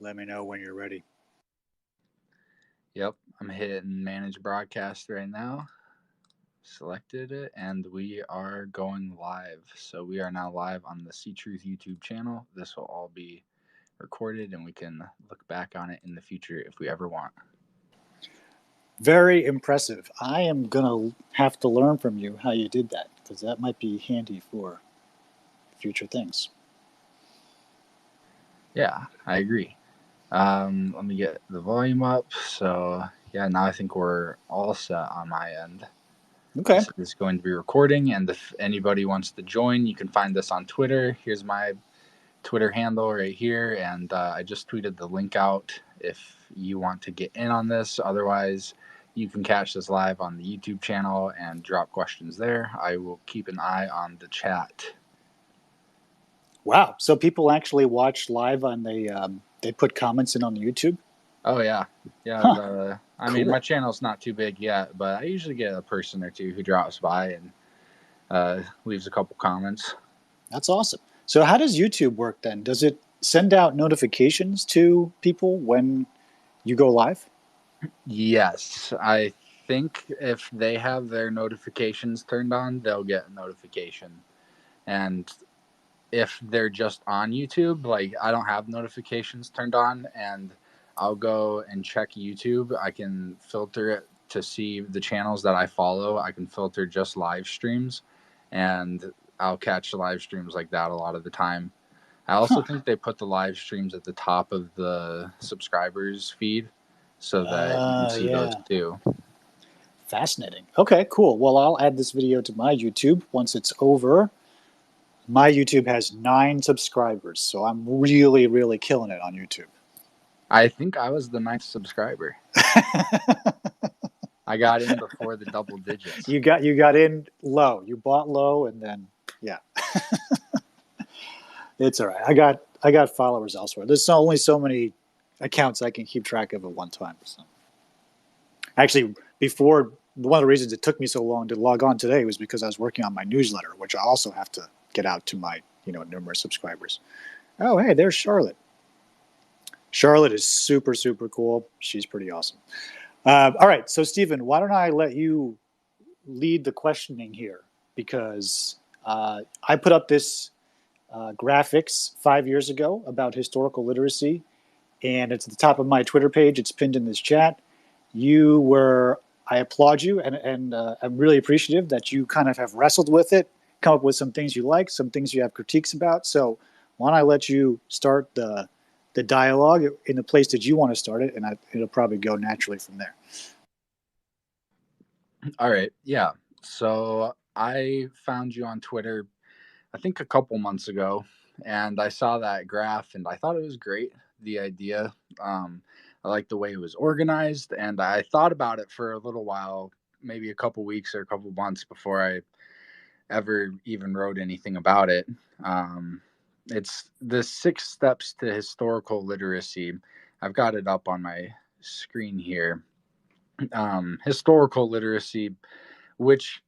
Let me know when you're ready. Yep, I'm hitting manage broadcast right now. Selected it, and we are going live. So we are now live on the Ctruth YouTube channel. This will all be recorded, and we can look back on it in the future if we ever want. Very impressive. I am going to have to learn from you how you did that, because that might be handy for future things. Yeah, I agree. Let me get the volume up. So yeah, now I think we're all set on my end. Okay. This is going to be recording, and if anybody wants to join, you can find us on Twitter. Here's my Twitter handle right here, and I just tweeted the link out if you want to get in on this. Otherwise, you can catch this live on the YouTube channel and drop questions there. I will keep an eye on the chat. Wow. So people actually watch live on they put comments in on the YouTube? Oh, yeah. Yeah. Huh. I mean, Cool. my channel's not too big yet, but I usually get a person or two who drops by and leaves a couple comments. That's awesome. So how does YouTube work then? Does it send out notifications to people when you go live? Yes. I think if they have their notifications turned on, they'll get a notification. And if they're just on YouTube, like I don't have notifications turned on, and I'll go and check YouTube. I can filter it to see the channels that I follow. I can filter just live streams, and I'll catch live streams like that a lot of the time. I also think they put the live streams at the top of the subscribers feed so that you can see those Yeah. too. Fascinating. Okay, cool. Well, I'll add this video to my YouTube once it's over. My YouTube has 9 subscribers, so I'm really, really killing it on YouTube. I think I was the 9th subscriber. I got in before the double digits. You got in low. You bought low, and then yeah, it's all right. I got followers elsewhere. There's only so many accounts I can keep track of at one time. So. Actually, before one of the reasons it took me so long to log on today was because I was working on my newsletter, which I also have to get out to my numerous subscribers. Oh, hey, there's Charlotte. Charlotte is super, super cool. She's pretty awesome. All right, so Stephen, why don't I let you lead the questioning here? Because I put up this graphics 5 years ago about historical literacy, and it's at the top of my Twitter page. It's pinned in this chat. I applaud you, and I'm really appreciative that you kind of have wrestled with it, come up with some things you like, some things you have critiques about. So why don't I let you start the dialogue in the place that you want to start it, and it'll probably go naturally from there. All right. Yeah. So I found you on Twitter, I think a couple months ago, and I saw that graph and I thought it was great. The idea. I liked the way it was organized, and I thought about it for a little while, maybe a couple weeks or a couple months before I ever even wrote anything about it. It's the 6 steps to historical literacy. I've got it up on my screen here. Historical literacy, which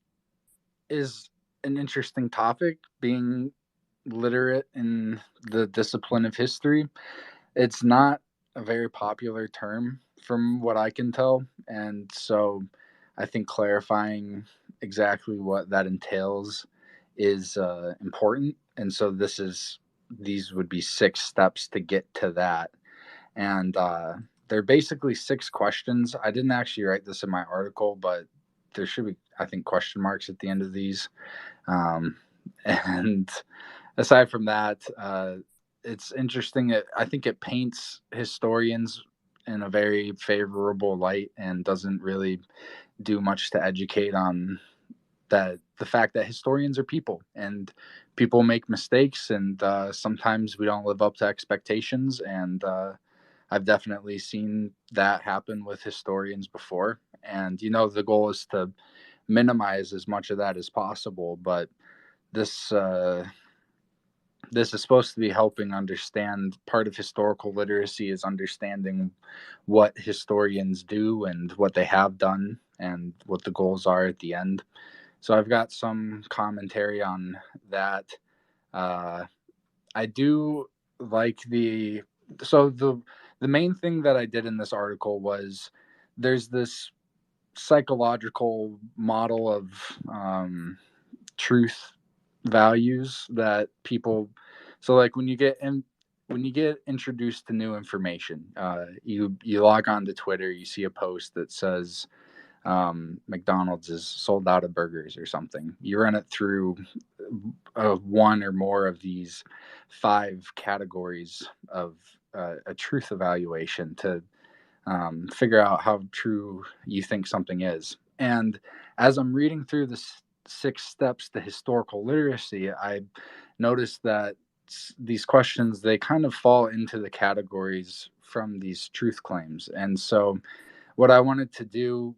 is an interesting topic, being literate in the discipline of history. It's not a very popular term from what I can tell. And so I think clarifying exactly what that entails is important. And so these would be 6 steps to get to that. And they're basically 6 questions. I didn't actually write this in my article, but there should be, I think, question marks at the end of these. And aside from that, it's interesting. I think it paints historians in a very favorable light and doesn't really do much to educate on the fact that historians are people and people make mistakes, and sometimes we don't live up to expectations. And I've definitely seen that happen with historians before. And, the goal is to minimize as much of that as possible. But this this is supposed to be helping understand. Part of historical literacy is understanding what historians do and what they have done and what the goals are at the end. So I've got some commentary on that. I do like the So the main thing that I did in this article was there's this psychological model of truth values that people. So like when you get introduced to new information, you log on to Twitter, you see a post that says McDonald's is sold out of burgers or something. You run it through one or more of these 5 categories of a truth evaluation to figure out how true you think something is. And as I'm reading through the 6 steps to historical literacy, I noticed that these questions, they kind of fall into the categories from these truth claims. And so what I wanted to do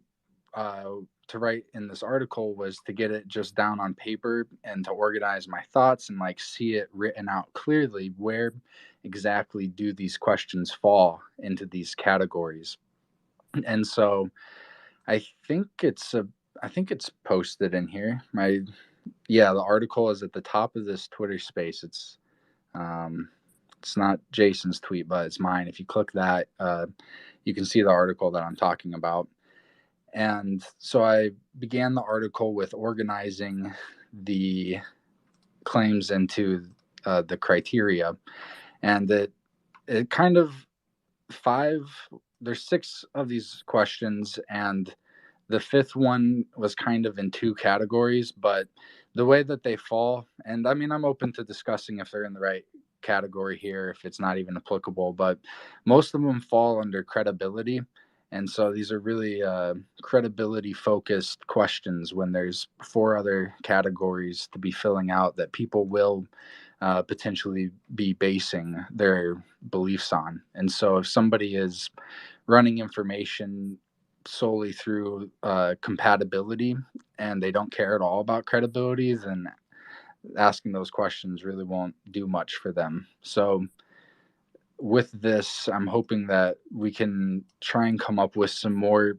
to write in this article was to get it just down on paper and to organize my thoughts and like see it written out clearly. Where exactly do these questions fall into these categories? And so I think it's posted in here. The article is at the top of this Twitter space. It's not Jason's tweet, but it's mine. If you click that, you can see the article that I'm talking about. And so I began the article with organizing the claims into the criteria, and it kind of there's 6 of these questions, and the 5th one was kind of in 2 categories, but the way that they fall, and I mean, I'm open to discussing if they're in the right category here, if it's not even applicable, but most of them fall under credibility. And so these are really credibility focused questions when there's 4 other categories to be filling out that people will potentially be basing their beliefs on. And so if somebody is running information solely through compatibility and they don't care at all about credibility, then asking those questions really won't do much for them. So with this, I'm hoping that we can try and come up with some more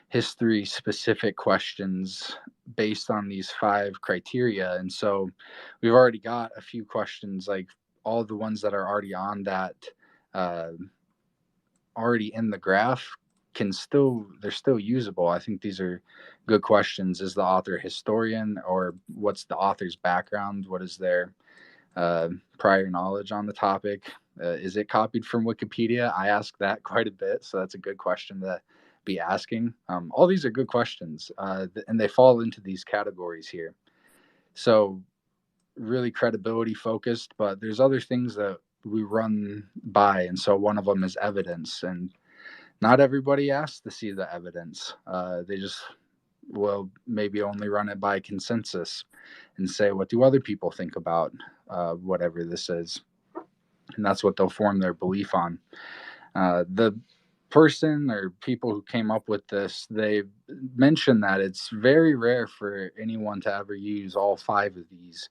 history specific questions based on these 5 criteria. And so we've already got a few questions, like all the ones that are already on that already in the graph they're still usable. I think these are good questions. Is the author a historian, or what's the author's background? What is their prior knowledge on the topic? Is it copied from Wikipedia? I ask that quite a bit, so that's a good question to be asking. All these are good questions, and they fall into these categories here. So really credibility focused, but there's other things that we run by, and so one of them is evidence. And not everybody asks to see the evidence. They just will maybe only run it by consensus and say, what do other people think about whatever this is? And that's what they'll form their belief on. The person or people who came up with this, they mentioned that it's very rare for anyone to ever use all 5 of these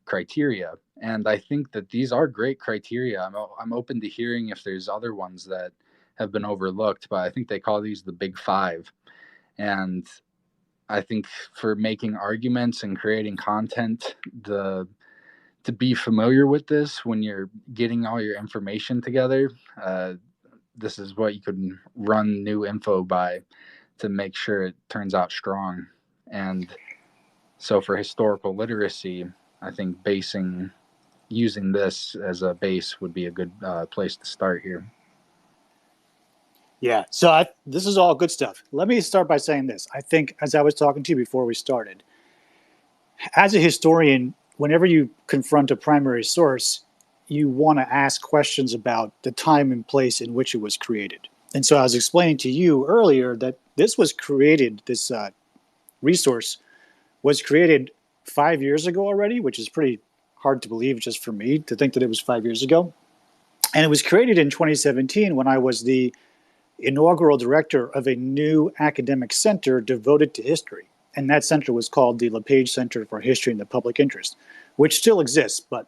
criteria. And I think that these are great criteria. I'm open to hearing if there's other ones that have been overlooked, but I think they call these the big 5. And I think for making arguments and creating content, to be familiar with this when you're getting all your information together, this is what you could run new info by to make sure it turns out strong. And so for historical literacy, I think using this as a base would be a good place to start here. Yeah, so this is all good stuff. Let me start by saying this. I think, as I was talking to you before we started, as a historian, whenever you confront a primary source, you want to ask questions about the time and place in which it was created. And so I was explaining to you earlier that this resource was created 5 years ago already, which is pretty hard to believe just for me to think that it was 5 years ago. And it was created in 2017 when I was the inaugural director of a new academic center devoted to history. And that center was called the LePage Center for History and the Public Interest, which still exists, but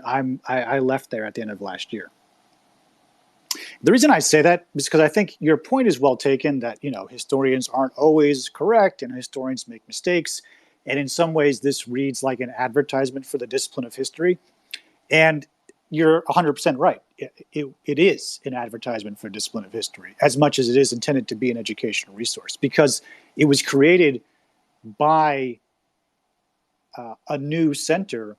I left there at the end of last year. The reason I say that is because I think your point is well taken, that historians aren't always correct and historians make mistakes. And in some ways, this reads like an advertisement for the discipline of history. And you're 100% right. It is an advertisement for discipline of history as much as it is intended to be an educational resource, because it was created by a new center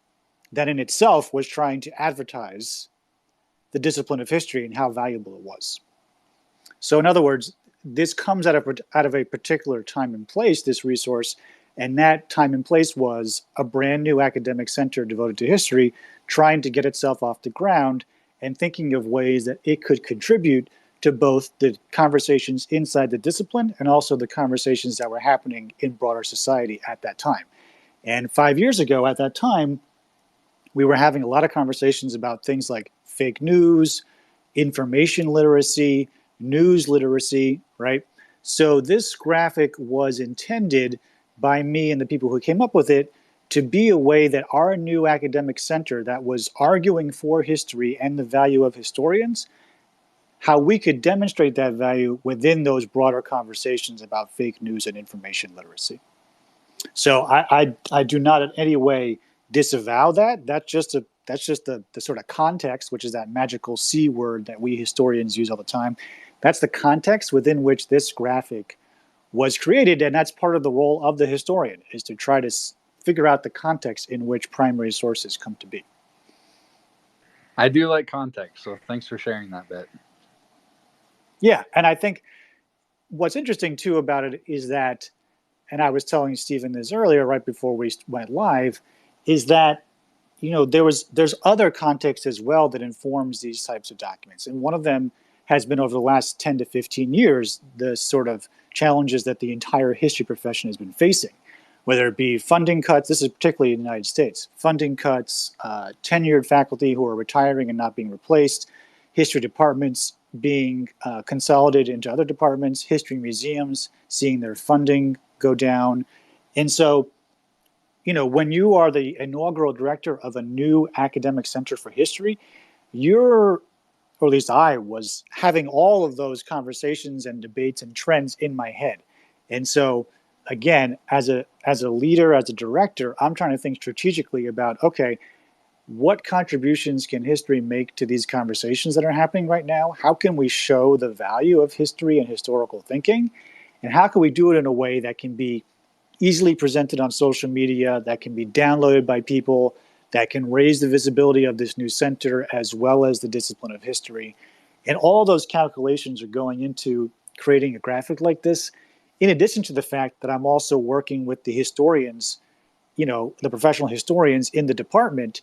that in itself was trying to advertise the discipline of history and how valuable it was. So in other words, this comes out of a particular time and place, this resource, and that time and place was a brand new academic center devoted to history, trying to get itself off the ground and thinking of ways that it could contribute to both the conversations inside the discipline and also the conversations that were happening in broader society at that time. And 5 years ago, at that time, we were having a lot of conversations about things like fake news, information literacy, news literacy, right? So this graphic was intended by me and the people who came up with it to be a way that our new academic center that was arguing for history and the value of historians, how we could demonstrate that value within those broader conversations about fake news and information literacy. So I do not in any way disavow that. That's just the sort of context, which is that magical C word that we historians use all the time. That's the context within which this graphic was created, and that's part of the role of the historian, is to try to figure out the context in which primary sources come to be. I do like context, so thanks for sharing that bit. Yeah, and I think what's interesting too about it is that, and I was telling Stephen this earlier, right before we went live, is that there's other context as well that informs these types of documents, and one of them has been over the last 10 to 15 years the sort of challenges that the entire history profession has been facing, whether it be funding cuts. This is particularly in the United States. Funding cuts, tenured faculty who are retiring and not being replaced, history departments being consolidated into other departments, history museums seeing their funding go down. And so, when you are the inaugural director of a new academic center for history, or at least I was having all of those conversations and debates and trends in my head. And so, again, as a leader, as a director, I'm trying to think strategically about, okay, what contributions can history make to these conversations that are happening right now? How can we show the value of history and historical thinking? And how can we do it in a way that can be easily presented on social media, that can be downloaded by people, that can raise the visibility of this new center as well as the discipline of history? And all those calculations are going into creating a graphic like this, in addition to the fact that I'm also working with the historians, the professional historians in the department,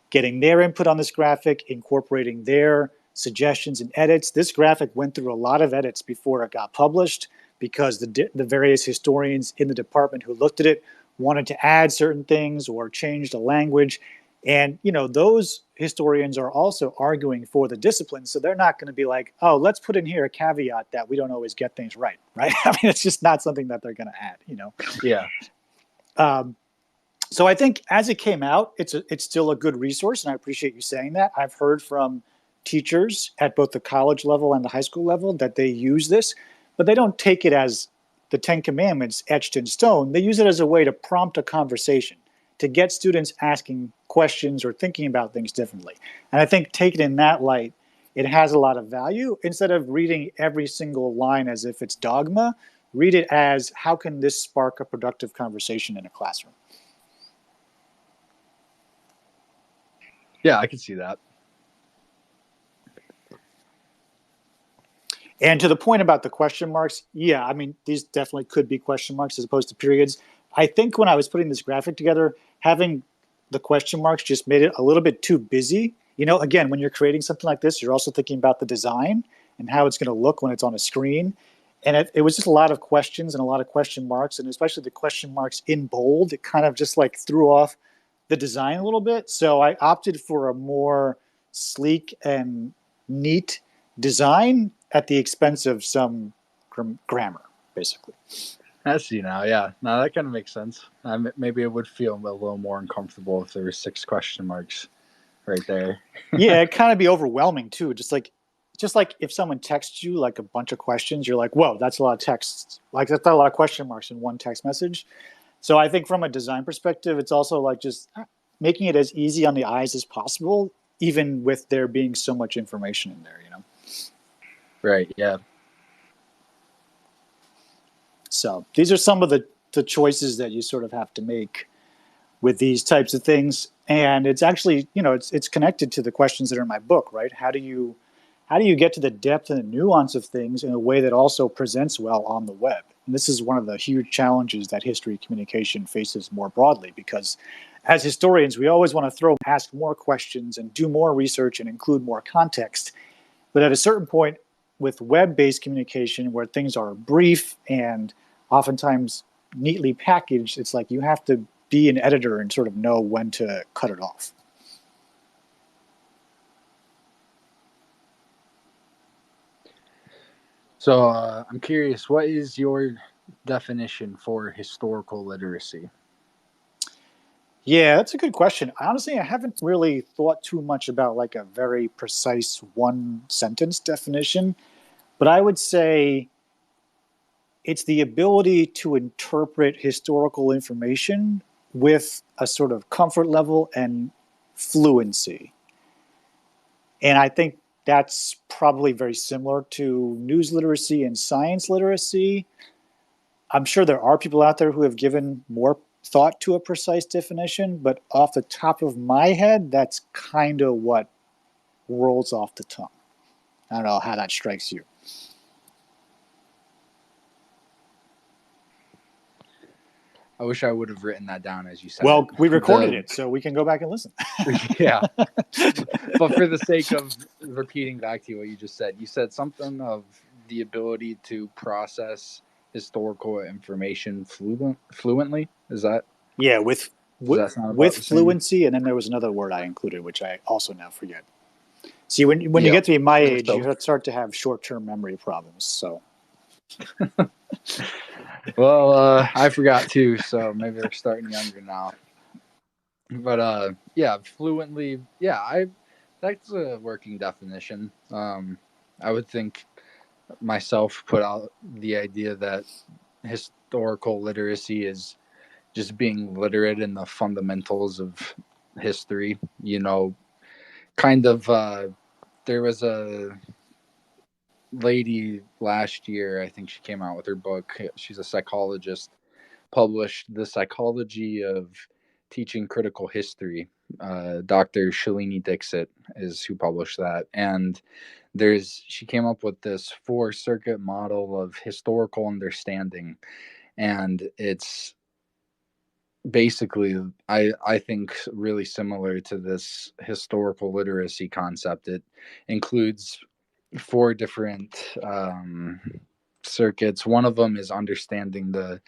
getting their input on this graphic, incorporating their suggestions and edits. This graphic went through a lot of edits before it got published because the various historians in the department who looked at it wanted to add certain things or change the language. And, those historians are also arguing for the discipline. So they're not going to be like, oh, let's put in here a caveat that we don't always get things right? I mean, it's just not something that they're going to add, Yeah. So I think as it came out, it's still a good resource, and I appreciate you saying that. I've heard from teachers at both the college level and the high school level that they use this, but they don't take it as the 10 Commandments etched in stone. They use it as a way to prompt a conversation, to get students asking questions or thinking about things differently. And I think taken in that light, it has a lot of value. Instead of reading every single line as if it's dogma, read it as, how can this spark a productive conversation in a classroom? Yeah, I can see that. And to the point about the question marks, yeah, I mean, these definitely could be question marks as opposed to periods. I think when I was putting this graphic together, having the question marks just made it a little bit too busy. Again, when you're creating something like this, you're also thinking about the design and how it's going to look when it's on a screen. And it was just a lot of questions and a lot of question marks, and especially the question marks in bold. It kind of just threw off the design a little bit. So I opted for a more sleek and neat design at the expense of some grammar, basically. I see now. Yeah. No, that kind of makes sense. Maybe it would feel a little more uncomfortable if there were 6 question marks right there. Yeah, it'd kind of be overwhelming too. Just like if someone texts you a bunch of questions, you're like, whoa, that's a lot of text. That's not a lot of question marks in one text message. So I think from a design perspective, it's also just making it as easy on the eyes as possible. even with there being so much information in there, you know? Right. Yeah. So these are some of the choices that you sort of have to make with these types of things. And it's actually, you know, it's connected to the questions that are in my book, right? How do you get to the depth and the nuance of things in a way that also presents well on the web? And this is one of the huge challenges that history communication faces more broadly, because as historians, we always want to ask more questions and do more research and include more context. But at a certain point, with web-based communication, where things are brief and oftentimes neatly packaged, it's like you have to be an editor and sort of know when to cut it off. So I'm curious, what is your definition for historical literacy? Yeah, that's a good question. Honestly, I haven't really thought too much about like a very precise one sentence definition, but I would say it's the ability to interpret historical information with a sort of comfort level and fluency. And I think that's probably very similar to news literacy and science literacy. I'm sure there are people out there who have given more thought to a precise definition, but off the top of my head, that's kind of what rolls off the tongue. I don't know how that strikes you. I wish I would have written that down as you said. Well, we recorded it, so we can go back and listen. Yeah. But for the sake of repeating back to you what you just said, you said something of the ability to process historical information fluently. Is that? Yeah, Does that sound about with the same? Fluency, and then there was another word I included, which I also now forget. See, when you get to be my age, you start to have short-term memory problems. So, well, I forgot too, so maybe they're starting younger now. But yeah, fluently, yeah, that's a working definition. I would think myself put out the idea that historical literacy is just being literate in the fundamentals of history. You know, kind of. There was a lady last year. I think she came out with her book. She's a psychologist. Published The Psychology of Teaching Critical History. Dr. Shalini Dixit is who published that, and she came up with this 4-circuit model of historical understanding, and it's basically I think really similar to this historical literacy concept. It includes 4 different circuits. One of them is understanding the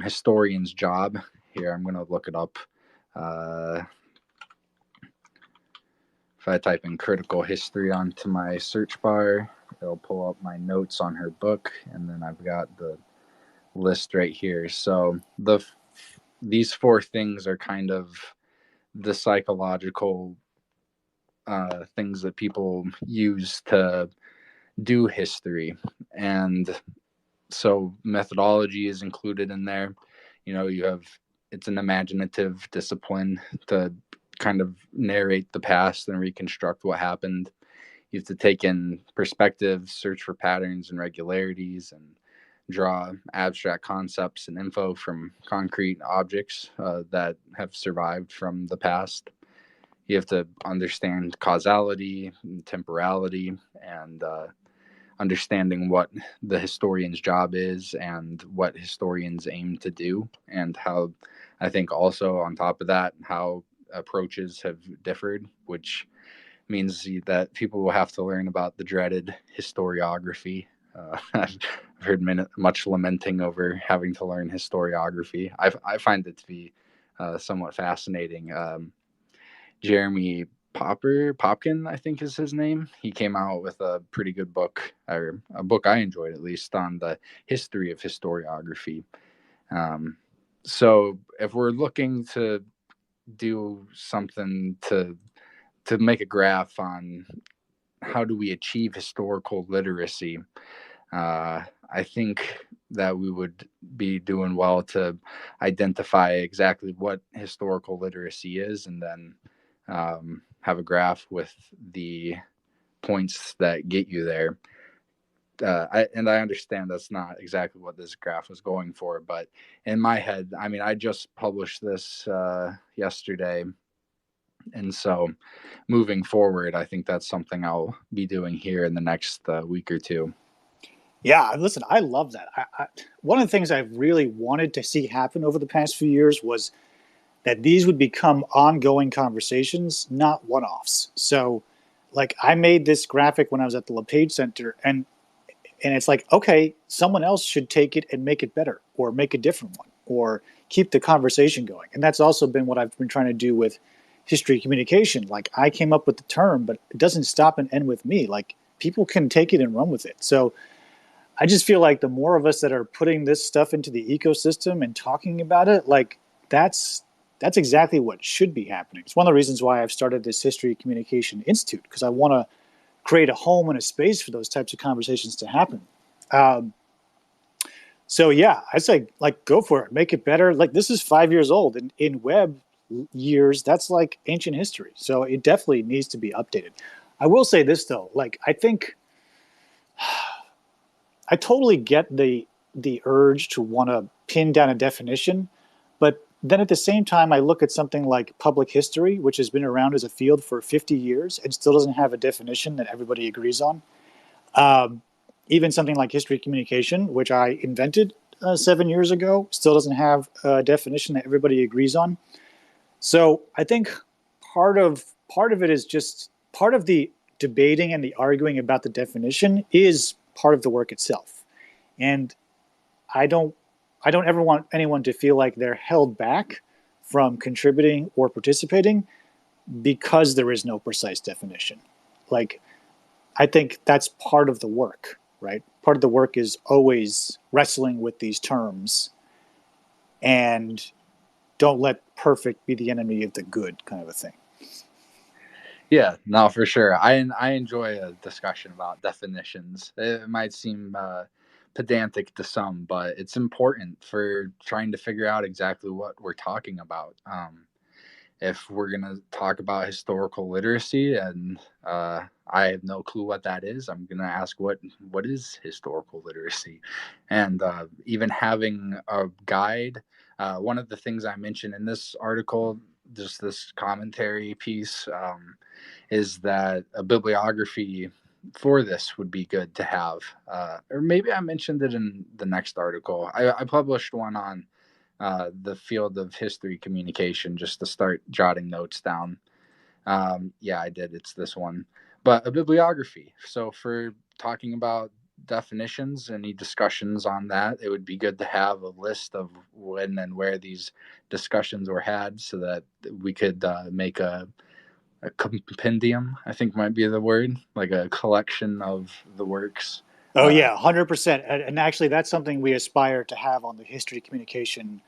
historian's job. Here, I'm going to look it up. If I type in critical history onto my search bar, it'll pull up my notes on her book, and then I've got the list right here. So these 4 things are kind of the psychological things that people use to do history. And so methodology is included in there. You know, it's an imaginative discipline to kind of narrate the past and reconstruct what happened. You have to take in perspective, search for patterns and regularities, and draw abstract concepts and info from concrete objects that have survived from the past. You have to understand causality, and temporality, and understanding what the historian's job is and what historians aim to do, and how I think also on top of that, how approaches have differed, which means that people will have to learn about the dreaded historiography. I've heard much lamenting over having to learn historiography. I find it to be somewhat fascinating. Jeremy Popkin, I think is his name. He came out with a pretty good book, or a book I enjoyed at least, on the history of historiography. So if we're looking to do something to make a graph on how do we achieve historical literacy, I think that we would be doing well to identify exactly what historical literacy is, and then have a graph with the points that get you there. I understand that's not exactly what this graph was going for, but in my head, I mean, I just published this yesterday, and so moving forward, I think that's something I'll be doing here in the next week or two. Yeah, listen, I love that. One of the things I've really wanted to see happen over the past few years was that these would become ongoing conversations, not one-offs. So, like, I made this graphic when I was at the LePage Center, and it's like, okay, someone else should take it and make it better, or make a different one, or keep the conversation going. And that's also been what I've been trying to do with history communication. Like, I came up with the term, but it doesn't stop and end with me. Like, people can take it and run with it. So I just feel like the more of us that are putting this stuff into the ecosystem and talking about it, like, that's exactly what should be happening. It's one of the reasons why I've started this History Communication Institute, because I want to create a home and a space for those types of conversations to happen. So yeah, I say, like, go for it, make it better. Like, this is 5 years old, and in web years, that's like ancient history. So it definitely needs to be updated. I will say this though, like, I think I totally get the urge to want to pin down a definition, but then at the same time, I look at something like public history, which has been around as a field for 50 years and still doesn't have a definition that everybody agrees on. Even something like history communication, which I invented 7 years ago, still doesn't have a definition that everybody agrees on. So I think part of it is just part of the debating and the arguing about the definition is part of the work itself. And I don't ever want anyone to feel like they're held back from contributing or participating because there is no precise definition. Like, I think that's part of the work, right? Part of the work is always wrestling with these terms, and don't let perfect be the enemy of the good, kind of a thing. Yeah, no, for sure. I enjoy a discussion about definitions. It might seem pedantic to some, but it's important for trying to figure out exactly what we're talking about. If we're going to talk about historical literacy, and I have no clue what that is, I'm going to ask what is historical literacy, and even having a guide. One of the things I mentioned in this article, just this commentary piece, is that a bibliography for this would be good to have. Or maybe I mentioned it in the next article. I published one on the field of history communication just to start jotting notes down. Yeah, I did. It's this one. But a bibliography. So for talking about definitions, any discussions on that, it would be good to have a list of when and where these discussions were had so that we could make a compendium, I think might be the word, like a collection of the works. Oh yeah, 100%. And actually, that's something we aspire to have on the history communication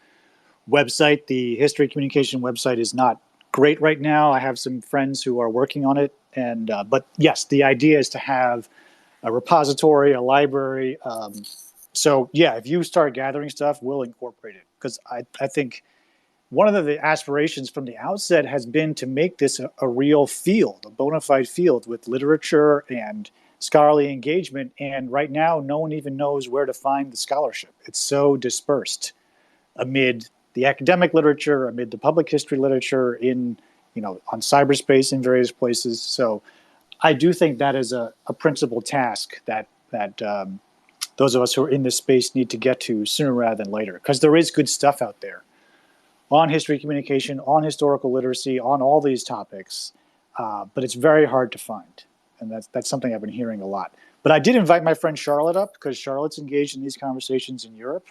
website. The history communication website is not great right now. I have some friends who are working on it, and but yes, the idea is to have a repository, a library. So yeah, if you start gathering stuff, we'll incorporate it, because I think one of the aspirations from the outset has been to make this a real field, a bona fide field with literature and scholarly engagement. And right now, no one even knows where to find the scholarship. It's so dispersed amid the academic literature, amid the public history literature, in, on cyberspace in various places. So I do think that is a principal task that those of us who are in this space need to get to sooner rather than later, because there is good stuff out there on history communication, on historical literacy, on all these topics, but it's very hard to find, and that's something I've been hearing a lot. But I did invite my friend Charlotte up, because Charlotte's engaged in these conversations in Europe,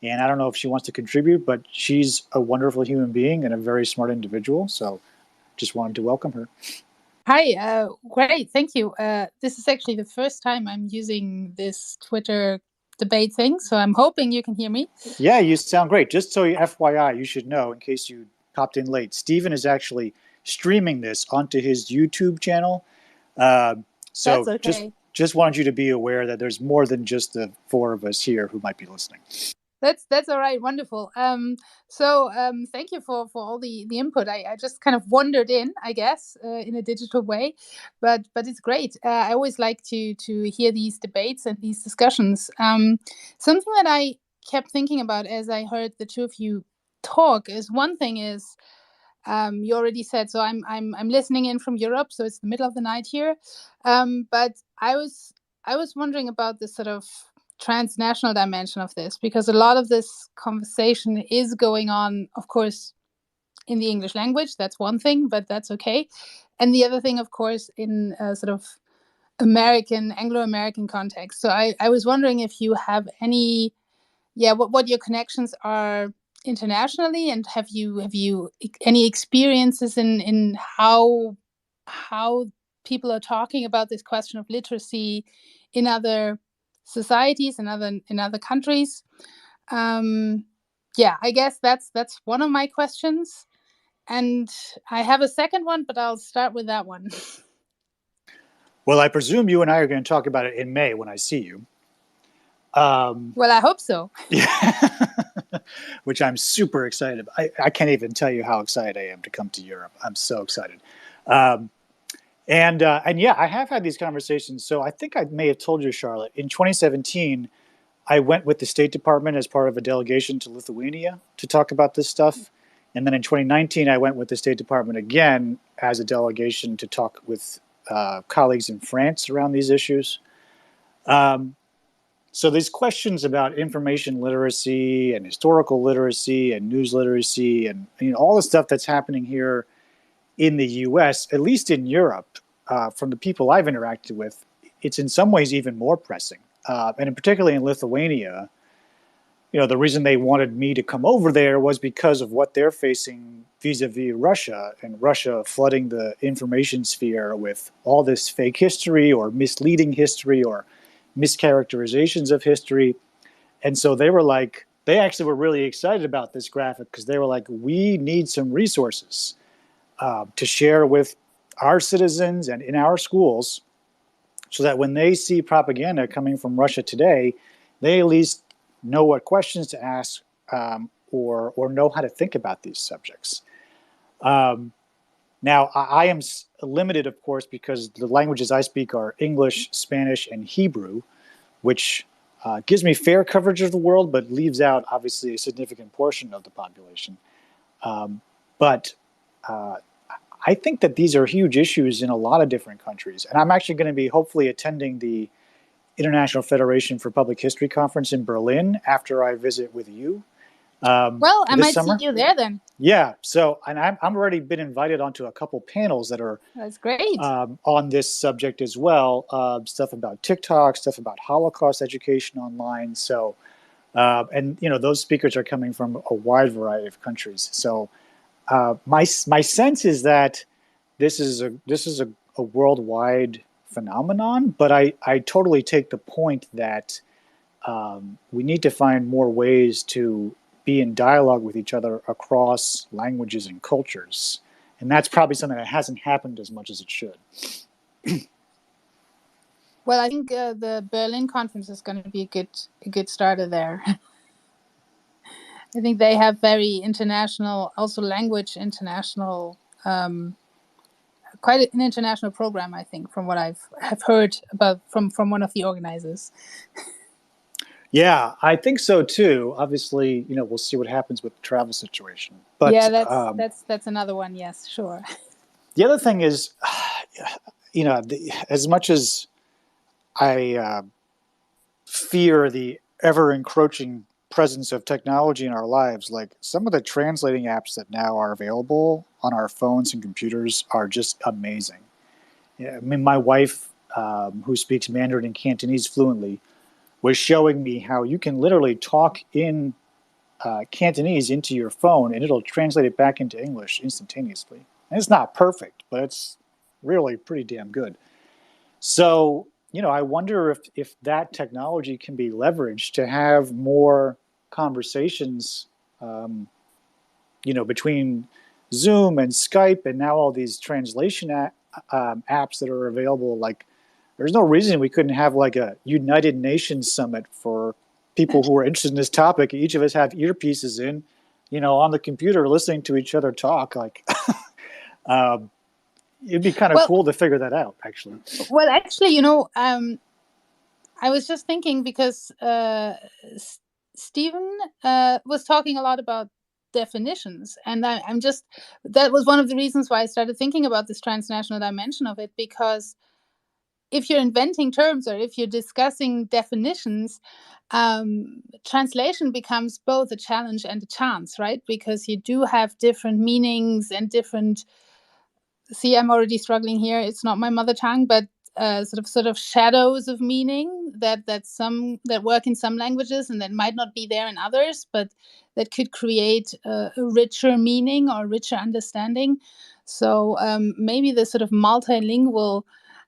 and I don't know if she wants to contribute, but she's a wonderful human being and a very smart individual, so just wanted to welcome her. Hi, great, thank you. This is actually the first time I'm using this Twitter debate thing, so I'm hoping you can hear me. Yeah, you sound great. Just so you, FYI, you should know, in case you popped in late, Stephen is actually streaming this onto his YouTube channel. So that's okay. just wanted you to be aware that there's more than just the four of us here who might be listening. That's all right. Wonderful. Thank you for all the input. I just kind of wandered in, I guess, in a digital way, but it's great. I always like to hear these debates and these discussions. Something that I kept thinking about as I heard the two of you talk is one thing is you already said, so I'm listening in from Europe, so it's the middle of the night here. But I was wondering about this sort of transnational dimension of this, because a lot of this conversation is going on, of course, in the English language. That's one thing, but that's okay. And the other thing, of course, in a sort of Anglo-American context. So I was wondering if you have any, what your connections are internationally, and have you any experiences in how people are talking about this question of literacy in other societies and in other countries. I guess that's one of my questions, and I have a second one, but I'll start with that one. Well, I presume you and I are going to talk about it in May when I see you. Well, I hope so. Yeah, which I'm super excited about. I can't even tell you how excited I am to come to Europe. I'm so excited. And yeah, I have had these conversations. So I think I may have told you, Charlotte, in 2017, I went with the State Department as part of a delegation to Lithuania to talk about this stuff. And then in 2019, I went with the State Department again as a delegation to talk with colleagues in France around these issues. So these questions about information literacy and historical literacy and news literacy and all the stuff that's happening here in the U.S., at least in Europe, from the people I've interacted with, it's in some ways even more pressing. And particularly in Lithuania, the reason they wanted me to come over there was because of what they're facing vis-a-vis Russia, and Russia flooding the information sphere with all this fake history or misleading history or mischaracterizations of history. And so they actually were really excited about this graphic, because they were like, we need some resources to share with our citizens and in our schools, so that when they see propaganda coming from Russia today, they at least know what questions to ask, or know how to think about these subjects. Now, I am limited, of course, because the languages I speak are English, Spanish, and Hebrew, which gives me fair coverage of the world, but leaves out, obviously, a significant portion of the population. But I think that these are huge issues in a lot of different countries. And I'm actually going to be hopefully attending the International Federation for Public History Conference in Berlin after I visit with you. Well, I might summer. see you there then. Yeah. So, and I'm already been invited onto a couple panels that are that's great on this subject as well. Stuff about TikTok, stuff about Holocaust education online. So, and those speakers are coming from a wide variety of countries. So, my sense is that this is a worldwide phenomenon, but I totally take the point that we need to find more ways to be in dialogue with each other across languages and cultures. And that's probably something that hasn't happened as much as it should. Well, I think the Berlin conference is going to be a good starter there. I think they have very international, also language international, quite an international program, I think, from what have heard about from one of the organizers. Yeah, I think so too. Obviously, we'll see what happens with the travel situation. But yeah, that's another one. Yes, sure. The other thing is, as much as I fear the ever encroaching presence of technology in our lives, like some of the translating apps that now are available on our phones and computers are just amazing. I mean, my wife, who speaks Mandarin and Cantonese fluently, was showing me how you can literally talk in Cantonese into your phone and it'll translate it back into English instantaneously. And it's not perfect, but it's really pretty damn good. So, I wonder if that technology can be leveraged to have more conversations, between Zoom and Skype and now all these translation apps that are available. Like, there's no reason we couldn't have like a United Nations summit for people who are interested in this topic. Each of us have earpieces in, on the computer, listening to each other talk. Like, it'd be kind of cool to figure that out, actually. Well, actually, I was just thinking because Stephen was talking a lot about definitions, and that was one of the reasons why I started thinking about this transnational dimension of it, because if you're inventing terms or if you're discussing definitions, translation becomes both a challenge and a chance, right? Because you do have different meanings and different. See, I'm already struggling here. It's not my mother tongue, but sort of shadows of meaning that work in some languages and that might not be there in others, but that could create a richer meaning or richer understanding. So maybe the sort of multilingual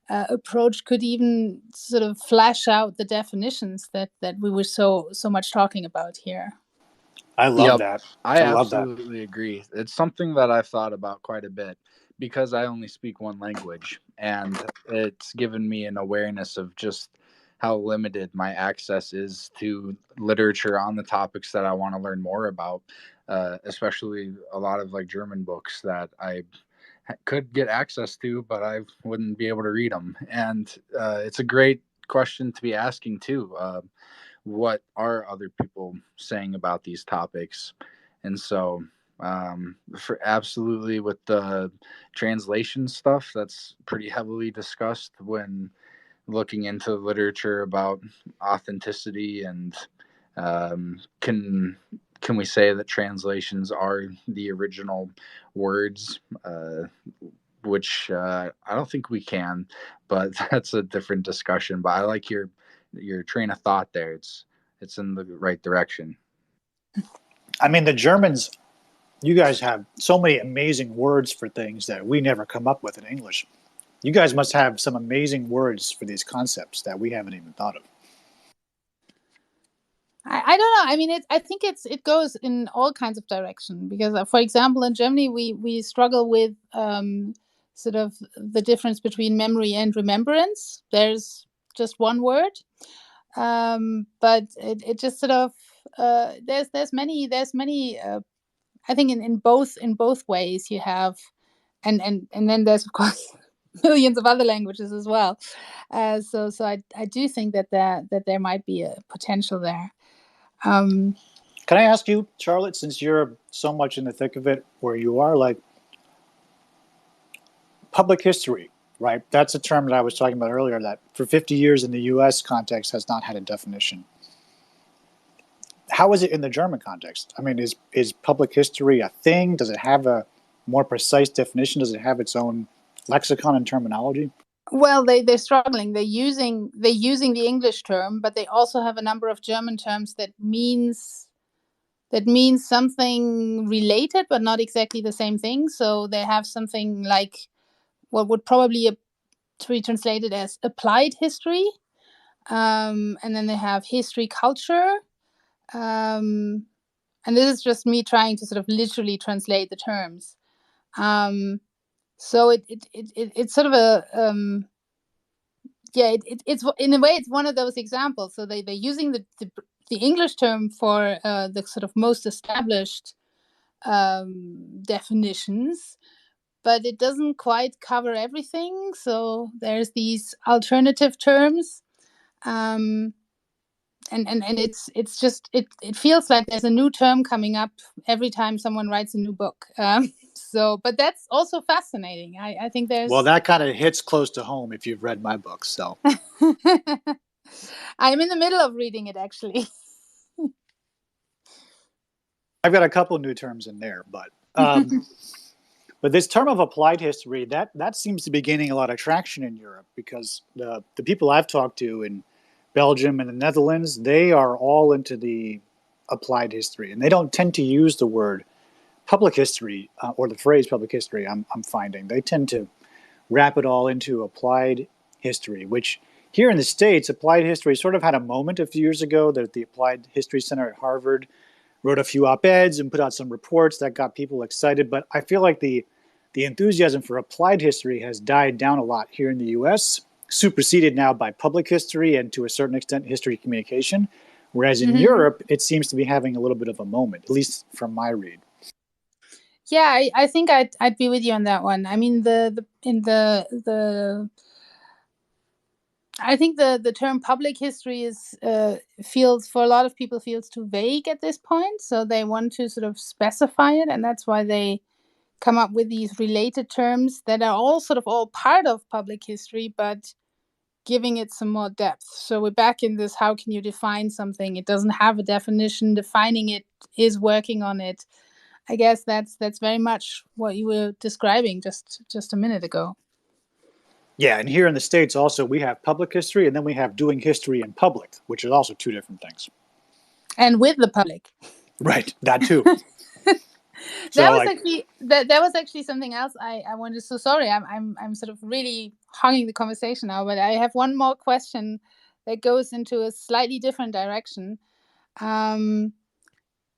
approach could even sort of flesh out the definitions that we were so much talking about here. I love that. I absolutely agree. It's something that I've thought about quite a bit, because I only speak one language, and it's given me an awareness of just how limited my access is to literature on the topics that I want to learn more about, especially a lot of like German books that I could get access to, but I wouldn't be able to read them. And it's a great question to be asking too. What are other people saying about these topics? And so for absolutely with the translation stuff, that's pretty heavily discussed when looking into literature about authenticity, and can we say that translations are the original words, which I don't think we can, but that's a different discussion. But I like your train of thought there. It's in the right direction. I mean, the Germans, you guys have so many amazing words for things that we never come up with in English. You guys must have some amazing words for these concepts that we haven't even thought of. I don't know. I mean, I think it goes in all kinds of direction, because, for example, in Germany, we struggle with sort of the difference between memory and remembrance. There's just one word, but it just sort of there's many. I think in both ways you have, and then there's of course millions of other languages as well. So I do think that there might be a potential there. Can I ask you, Charlotte, since you're so much in the thick of it where you are, like public history, right? That's a term that I was talking about earlier that for 50 years in the US context has not had a definition. How is it in the German context? I mean, is public history a thing? Does it have a more precise definition? Does it have its own lexicon and terminology? Well, they're struggling. They're using the English term, but they also have a number of German terms that means something related, but not exactly the same thing. So they have something like what would probably be translated as applied history, and then they have history culture, and this is just me trying to sort of literally translate the terms. So it's sort of a it's in a way it's one of those examples. So they're using the English term for the sort of most established definitions, but it doesn't quite cover everything. So there's these alternative terms, and it's just it feels like there's a new term coming up every time someone writes a new book. So, but that's also fascinating. I think there's... Well, that kind of hits close to home if you've read my book, so... I'm in the middle of reading it, actually. I've got a couple new terms in there, but but this term of applied history, that seems to be gaining a lot of traction in Europe, because the people I've talked to in Belgium and the Netherlands, they are all into the applied history, and they don't tend to use the word public history or the phrase public history. I'm finding they tend to wrap it all into applied history, which here in the States, applied history sort of had a moment a few years ago that the Applied History Center at Harvard wrote a few op-eds and put out some reports that got people excited. But I feel like the enthusiasm for applied history has died down a lot here in the US, superseded now by public history and to a certain extent history communication, Whereas in Mhm. Europe, it seems to be having a little bit of a moment, at least from my read. Yeah, I think I'd be with you on that one. I mean, I think the term public history is feels for a lot of people feels too vague at this point, so they want to sort of specify it, and that's why they come up with these related terms that are all sort of all part of public history, but giving it some more depth. So we're back in this: how can you define something? It doesn't have a definition. Defining it is working on it. I guess that's very much what you were describing just a minute ago. Yeah, and here in the States also, we have public history, and then we have doing history in public, which is also two different things. And with the public. Right, that too. That was actually something else I wanted. So sorry, I'm sort of really hogging the conversation now, but I have one more question that goes into a slightly different direction.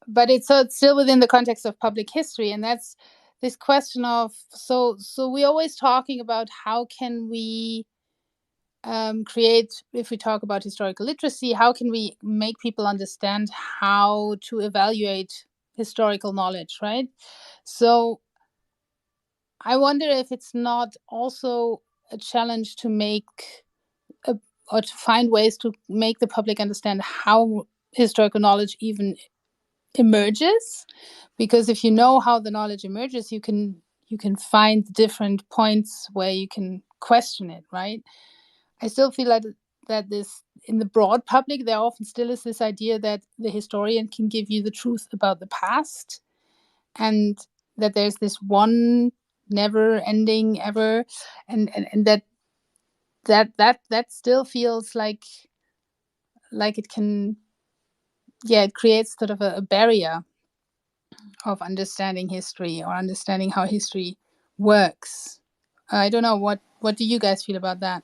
But it's still within the context of public history, and that's this question of so we're always talking about how can we create, if we talk about historical literacy, how can we make people understand how to evaluate historical knowledge, right? So I wonder if it's not also a challenge to make or to find ways to make the public understand how historical knowledge even emerges, because if you know how the knowledge emerges, you can find different points where you can question it, right? I still feel like that this in the broad public there often still is this idea that the historian can give you the truth about the past, and that there's this one never ending ever, and that still feels like it can, yeah, it creates sort of a barrier of understanding history or understanding how history works. I don't know, what do you guys feel about that?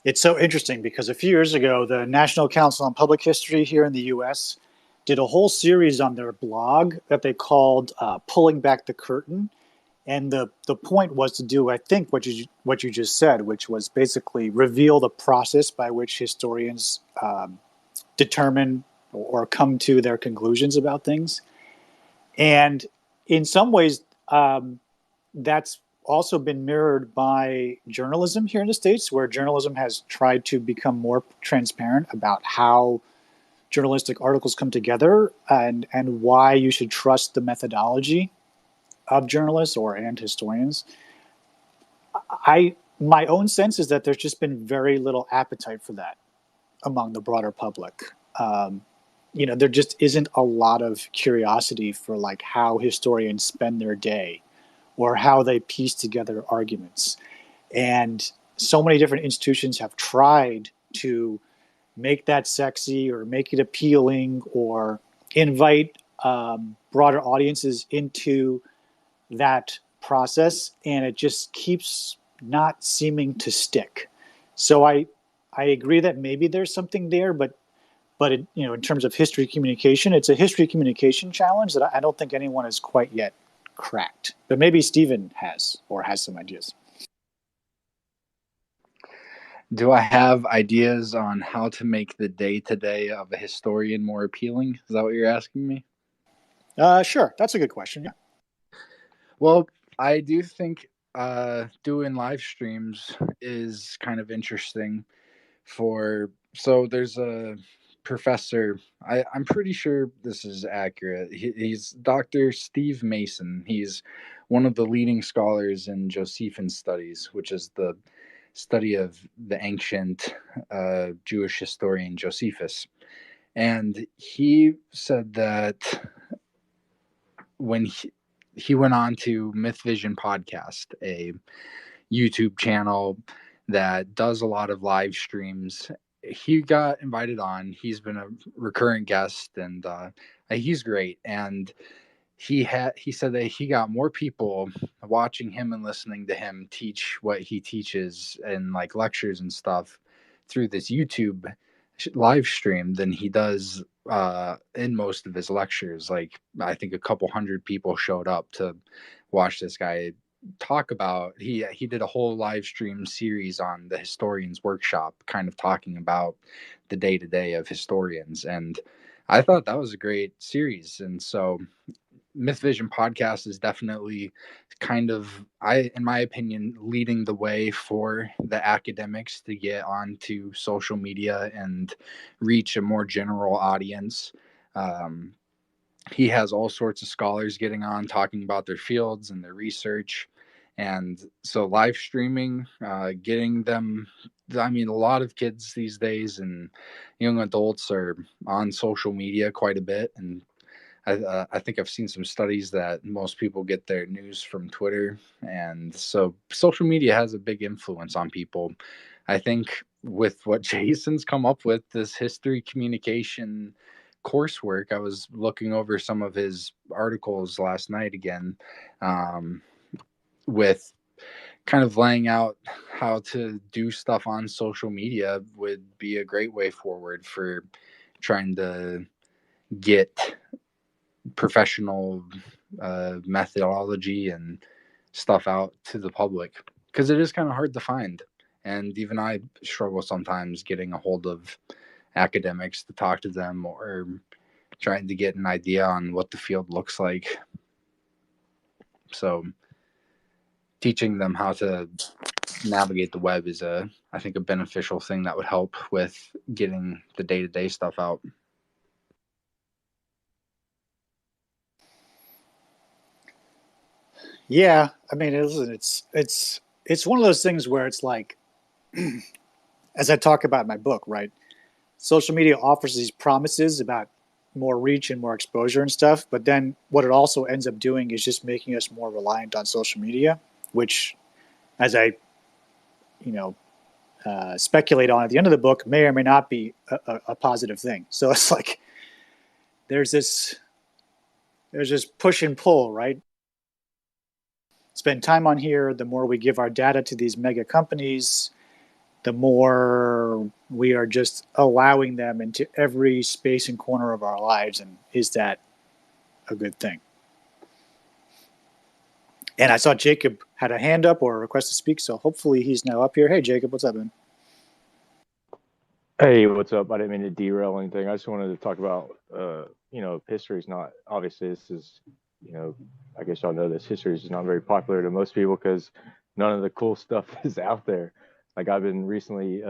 It's so interesting because a few years ago, the National Council on Public History here in the U.S. did a whole series on their blog that they called "Pulling Back the Curtain," and the point was to do, I think, what you just said, which was basically reveal the process by which historians determine or come to their conclusions about things. And in some ways, that's also been mirrored by journalism here in the States, where journalism has tried to become more transparent about how journalistic articles come together and why you should trust the methodology of journalists and historians. My own sense is that there's just been very little appetite for that among the broader public. There just isn't a lot of curiosity for like how historians spend their day or how they piece together arguments. And so many different institutions have tried to make that sexy or make it appealing or invite broader audiences into that process, and it just keeps not seeming to stick. So I agree that maybe there's something there, but in terms of history communication, it's a history communication challenge that I don't think anyone has quite yet cracked. But maybe Stephen has some ideas. Do I have ideas on how to make the day-to-day of a historian more appealing? Is that what you're asking me? Sure. That's a good question. Yeah. Well, I do think doing live streams is kind of interesting. So there's a professor, I'm pretty sure this is accurate. He's Dr. Steve Mason. He's one of the leading scholars in Josephine studies, which is the study of the ancient Jewish historian Josephus. And he said that when he went on to Myth Vision Podcast, a YouTube channel that does a lot of live streams. He got invited on. He's been a recurrent guest, and he's great. And he said that he got more people watching him and listening to him teach what he teaches in like lectures and stuff through this YouTube live stream than he does in most of his lectures. Like I think a couple hundred people showed up to watch this guy talk about, he did a whole live stream series on the Historians Workshop, kind of talking about the day-to-day of historians, and I thought that was a great series. And so Myth Vision podcast is definitely kind of, in my opinion, leading the way for the academics to get onto social media and reach a more general audience. He has all sorts of scholars getting on talking about their fields and their research. And so live streaming, getting them, I mean, a lot of kids these days and young adults are on social media quite a bit. And I think I've seen some studies that most people get their news from Twitter. And so social media has a big influence on people. I think with what Jason's come up with, this history communication coursework, I was looking over some of his articles last night again, with kind of laying out how to do stuff on social media would be a great way forward for trying to get professional methodology and stuff out to the public, because it is kind of hard to find. And even I struggle sometimes getting a hold of academics to talk to them or trying to get an idea on what the field looks like. So teaching them how to navigate the web is I think a beneficial thing that would help with getting the day-to-day stuff out. Yeah, I mean, it's one of those things where it's like, as I talk about in my book, right? Social media offers these promises about more reach and more exposure and stuff, but then what it also ends up doing is just making us more reliant on social media, which, as I, speculate on at the end of the book, may or may not be a positive thing. So it's like there's this push and pull, right? Spend time on here, the more we give our data to these mega companies, the more we are just allowing them into every space and corner of our lives. And is that a good thing? And I saw Jacob had a hand up or a request to speak, so hopefully he's now up here. Hey, Jacob, what's up, man? Hey, what's up? I didn't mean to derail anything. I just wanted to talk about, history is not, obviously this is, I guess y'all know this, history is not very popular to most people because none of the cool stuff is out there. Like I've been recently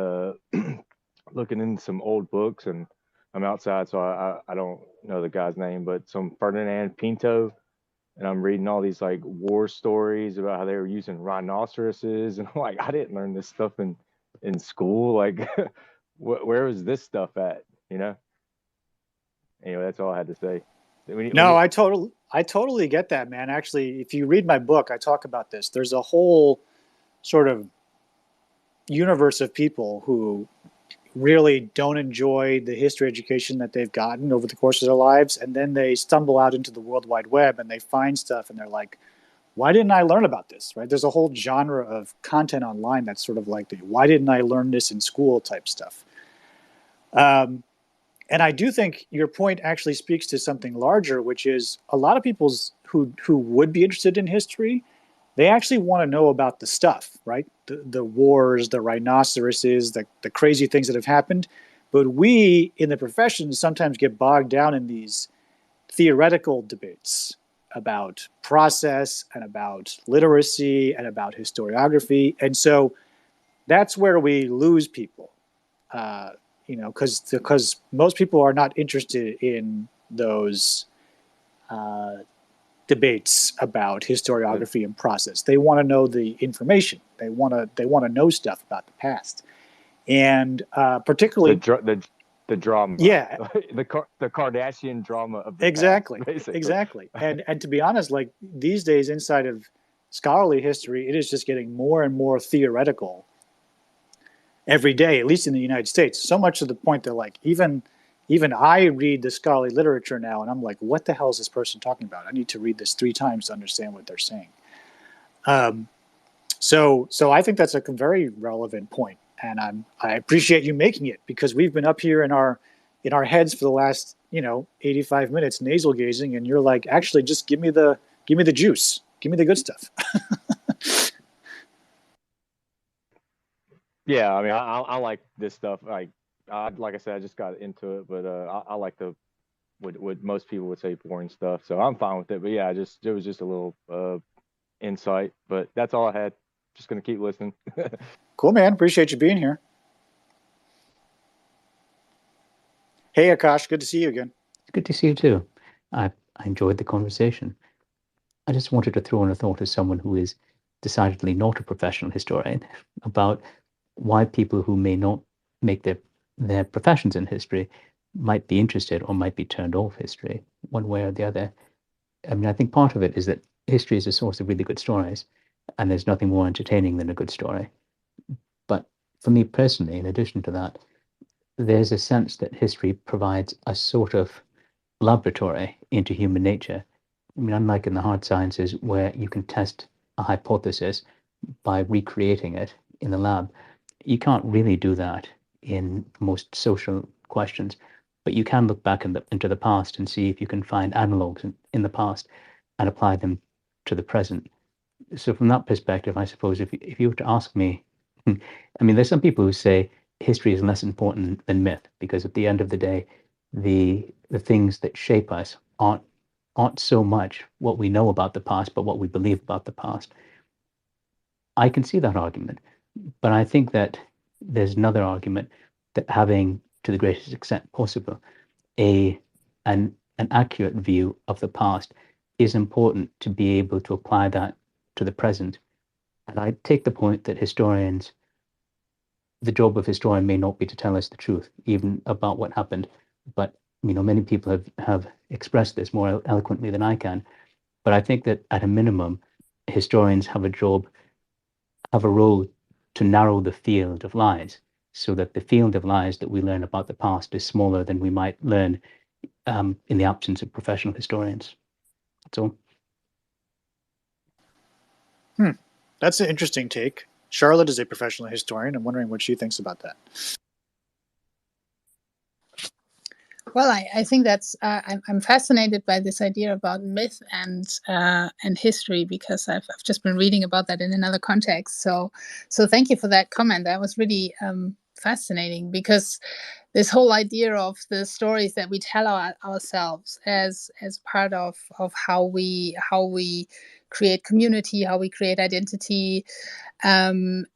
looking into some old books, and I'm outside, so I don't know the guy's name, but some Ferdinand Pinto, and I'm reading all these like war stories about how they were using rhinoceroses, and I'm like, I didn't learn this stuff in school. Like, where was this stuff at? Anyway, that's all I had to say. I totally get that, man. Actually, if you read my book, I talk about this. There's a whole sort of universe of people who really don't enjoy the history education that they've gotten over the course of their lives, and then they stumble out into the World Wide Web and they find stuff and they're like, why didn't I learn about this, right? There's a whole genre of content online that's sort of like the why didn't I learn this in school type stuff. And I do think your point actually speaks to something larger, which is a lot of people who would be interested in history, they actually want to know about the stuff, right? The wars, the rhinoceroses, the crazy things that have happened. But we in the profession sometimes get bogged down in these theoretical debates about process and about literacy and about historiography. And so that's where we lose people. Because most people are not interested in those debates about historiography and process. They want to know the information. They want to know stuff about the past, and particularly the drama. Yeah, the Kardashian drama of the exactly, past, exactly. And to be honest, like these days, inside of scholarly history, it is just getting more and more theoretical every day, at least in the United States, so much to the point that like even I read the scholarly literature now and I'm like, what the hell is this person talking about? I need to read this 3 times to understand what they're saying. So I think that's a very relevant point, and I appreciate you making it, because we've been up here in our heads for the last 85 minutes nasal gazing, and you're like, actually just give me the juice, give me the good stuff. Yeah, I mean, I like this stuff. Like I said, I just got into it, but I like the what most people would say boring stuff. So I'm fine with it. But yeah, it was just a little insight. But that's all I had. Just gonna keep listening. Cool, man. Appreciate you being here. Hey, Akash. Good to see you again. It's good to see you too. I enjoyed the conversation. I just wanted to throw in a thought as someone who is decidedly not a professional historian about why people who may not make their professions in history might be interested or might be turned off history one way or the other. I mean, I think part of it is that history is a source of really good stories, and there's nothing more entertaining than a good story. But for me personally, in addition to that, there's a sense that history provides a sort of laboratory into human nature. I mean, unlike in the hard sciences where you can test a hypothesis by recreating it in the lab, you can't really do that in most social questions. But you can look back into the past and see if you can find analogs in the past and apply them to the present. So from that perspective, I suppose if you were to ask me, I mean, there's some people who say history is less important than myth because at the end of the day, the things that shape us aren't so much what we know about the past, but what we believe about the past. I can see that argument, but I think that there's another argument that having, to the greatest extent possible, an accurate view of the past is important to be able to apply that to the present. And I take the point that the job of historian may not be to tell us the truth, even about what happened, but many people have expressed this more eloquently than I can. But I think that at a minimum, historians have a role to narrow the field of lies, so that the field of lies that we learn about the past is smaller than we might learn in the absence of professional historians. That's all. That's an interesting take. Charlotte is a professional historian. I'm wondering what she thinks about that. Well, I think that's I'm fascinated by this idea about myth and history because I've just been reading about that in another context. So thank you for that comment. That was really fascinating because this whole idea of the stories that we tell ourselves as part of how we create community, how we create identity, but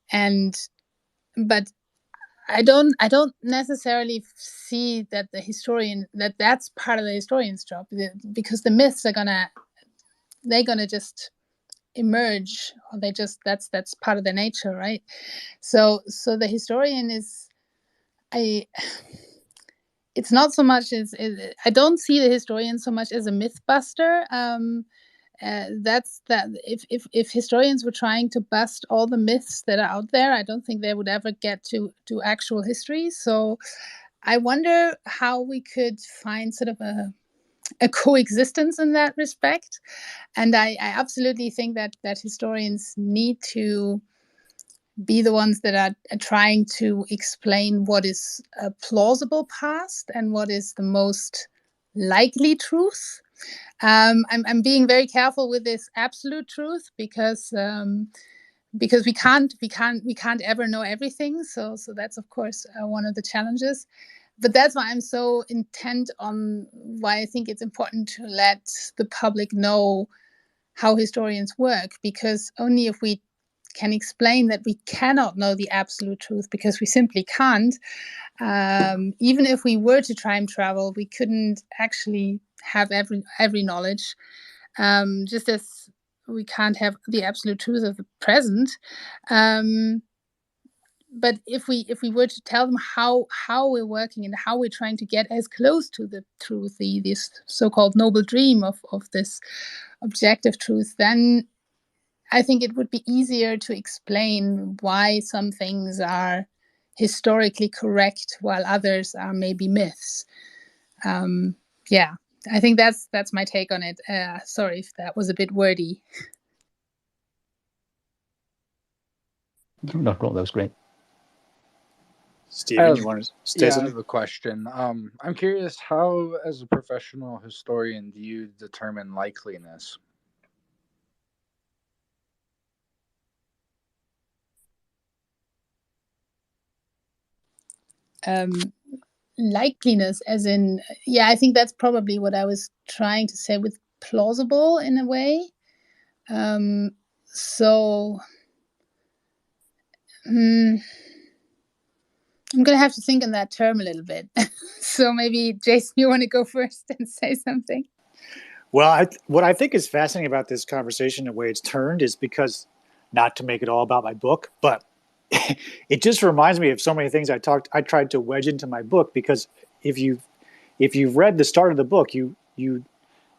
I don't necessarily see that that's part of the historian's job because the myths they're gonna just emerge, or that's part of their nature, right? So the historian it's not so much I don't see the historian so much as a myth buster. That's that if historians were trying to bust all the myths that are out there, I don't think they would ever get to actual history. So I wonder how we could find sort of a coexistence in that respect. And I absolutely think that historians need to be the ones that are trying to explain what is a plausible past and what is the most likely truth. I'm being very careful with this absolute truth because we can't ever know everything. So that's of course one of the challenges. But that's why I'm so intent on why I think it's important to let the public know how historians work, because only if we can explain that we cannot know the absolute truth, because we simply can't. Even if we were to time travel, we couldn't actually have every knowledge, just as we can't have the absolute truth of the present. But if we were to tell them how we're working and how we're trying to get as close to the truth, this so-called noble dream of this objective truth, then I think it would be easier to explain why some things are historically correct while others are maybe myths. Yeah, I think that's my take on it. Sorry if that was a bit wordy. Not at all. That was great. Stephen, you want to say I something? have a question. I'm curious, how, as a professional historian, do you determine likeliness? likeliness, as in, yeah, I think that's probably what I was trying to say with plausible in a way. So I'm going to have to think in that term a little bit. So maybe, Jason, you want to go first and say something? Well, what I think is fascinating about this conversation, the way it's turned, is because, not to make it all about my book, but it just reminds me of so many things I tried to wedge into my book. Because if you've read the start of the book, you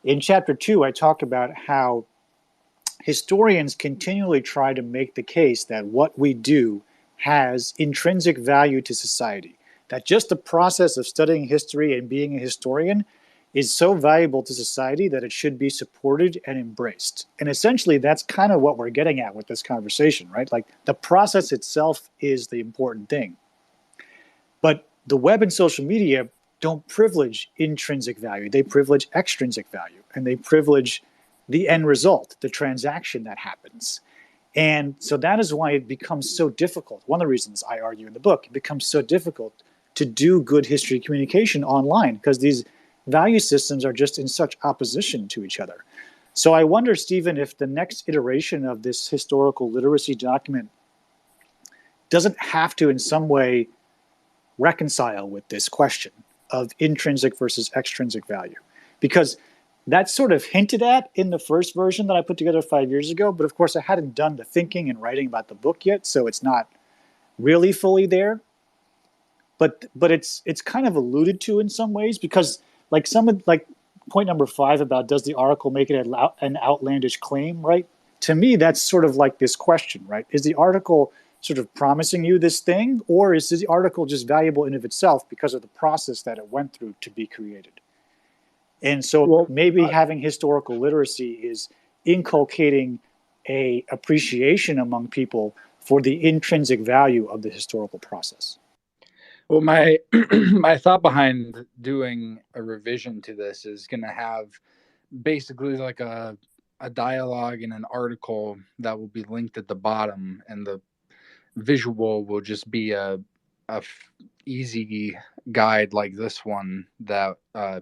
in chapter 2, I talk about how historians continually try to make the case that what we do has intrinsic value to society. That just the process of studying history and being a historian is so valuable to society that it should be supported and embraced. And essentially, that's kind of what we're getting at with this conversation, right? Like, the process itself is the important thing. But the web and social media don't privilege intrinsic value. They privilege extrinsic value, and they privilege the end result, the transaction that happens. And so that is why it becomes so difficult. One of the reasons I argue in the book, it becomes so difficult to do good history communication online, because these value systems are just in such opposition to each other. So I wonder, Stephen, if the next iteration of this historical literacy document doesn't have to in some way reconcile with this question of intrinsic versus extrinsic value. Because that's sort of hinted at in the first version that I put together 5 years ago, but of course I hadn't done the thinking and writing about the book yet, so it's not really fully there. But it's kind of alluded to in some ways, because like point number 5 about does the article make it an outlandish claim, right? To me, that's sort of like this question, right? Is the article sort of promising you this thing, or is the article just valuable in of itself because of the process that it went through to be created? And so maybe having historical literacy is inculcating a appreciation among people for the intrinsic value of the historical process. Well, my my thought behind doing a revision to this is going to have basically like a dialogue and an article that will be linked at the bottom, and the visual will just be a easy guide like this one that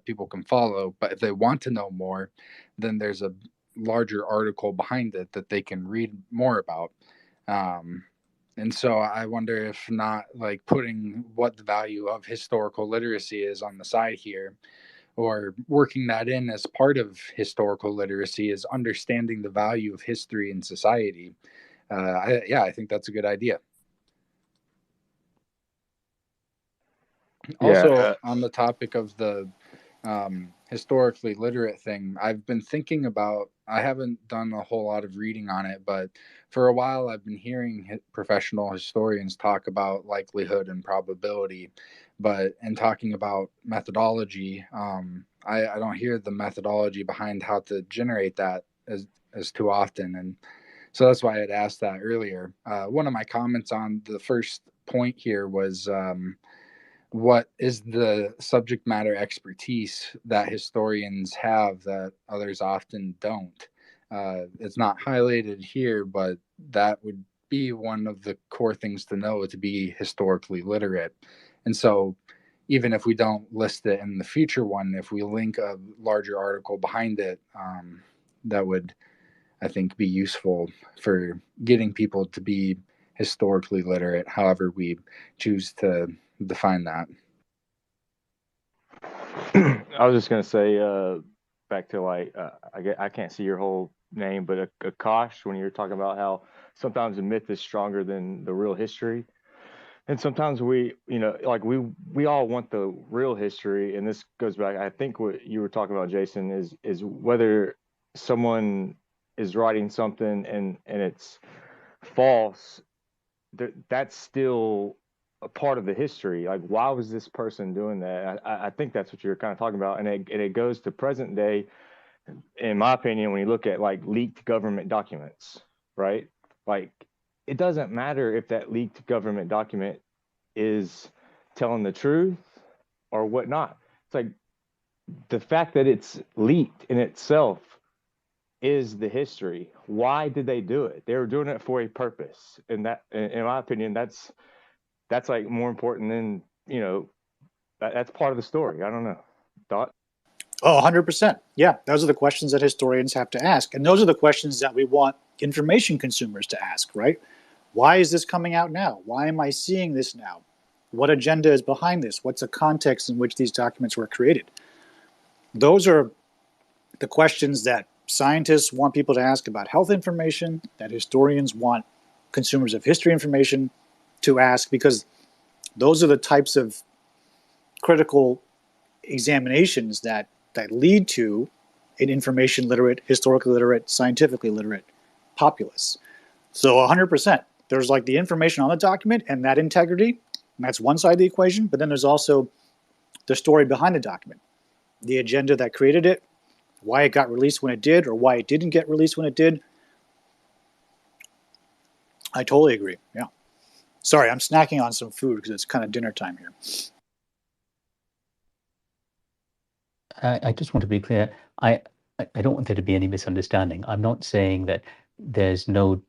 people can follow. But if they want to know more, then there's a larger article behind it that they can read more about. And so I wonder if not, like, putting what the value of historical literacy is on the side here, or working that in as part of historical literacy, is understanding the value of history in society. I think that's a good idea. Also, on the topic of the historically literate thing, I've been thinking about, I haven't done a whole lot of reading on it, but for a while I've been hearing professional historians talk about likelihood and probability, but in talking about methodology, I don't hear the methodology behind how to generate that as too often. And so that's why I had asked that earlier. One of my comments on the first point here was, what is the subject matter expertise that historians have that others often don't? It's not highlighted here, but that would be one of the core things to know to be historically literate. And so even if we don't list it in the future one, if we link a larger article behind it, that would, I think, be useful for getting people to be historically literate, however we choose to define that. I was just gonna say, back to I can't see your whole name, but Akash, when you're talking about how sometimes the myth is stronger than the real history, and sometimes we all want the real history, and this goes back. I think what you were talking about, Jason, is whether someone is writing something and it's false, that's still a part of the history. Like, why was this person doing that? I think that's what you're kind of talking about, and it goes to present day. In my opinion, when you look at like leaked government documents, right? Like, it doesn't matter if that leaked government document is telling the truth or whatnot. It's like the fact that it's leaked in itself is the history. Why did they do it? They were doing it for a purpose, and that, in my opinion, that's like more important than that's part of the story. I don't know. Dot? Oh, 100%. Yeah, those are the questions that historians have to ask. And those are the questions that we want information consumers to ask, right? Why is this coming out now? Why am I seeing this now? What agenda is behind this? What's the context in which these documents were created? Those are the questions that scientists want people to ask about health information, that historians want consumers of history information to ask, because those are the types of critical examinations that lead to an information literate, historically literate, scientifically literate populace. So 100%. There's like the information on the document and that integrity, and that's one side of the equation, but then there's also the story behind the document, the agenda that created it, why it got released when it did, or why it didn't get released when it did. I totally agree. Yeah. Sorry, I'm snacking on some food because it's kind of dinner time here. I just want to be clear. I don't want there to be any misunderstanding. I'm not saying that there's no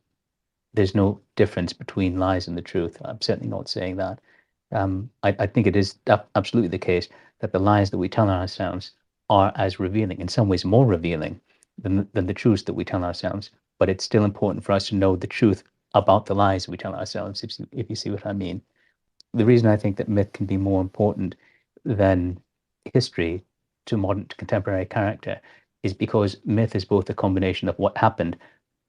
difference between lies and the truth. I'm certainly not saying that. I think it is absolutely the case that the lies that we tell ourselves are as revealing, in some ways more revealing than the truths that we tell ourselves. But it's still important for us to know the truth about the lies we tell ourselves, if you see what I mean. The reason I think that myth can be more important than history to modern, to contemporary character is because myth is both a combination of what happened,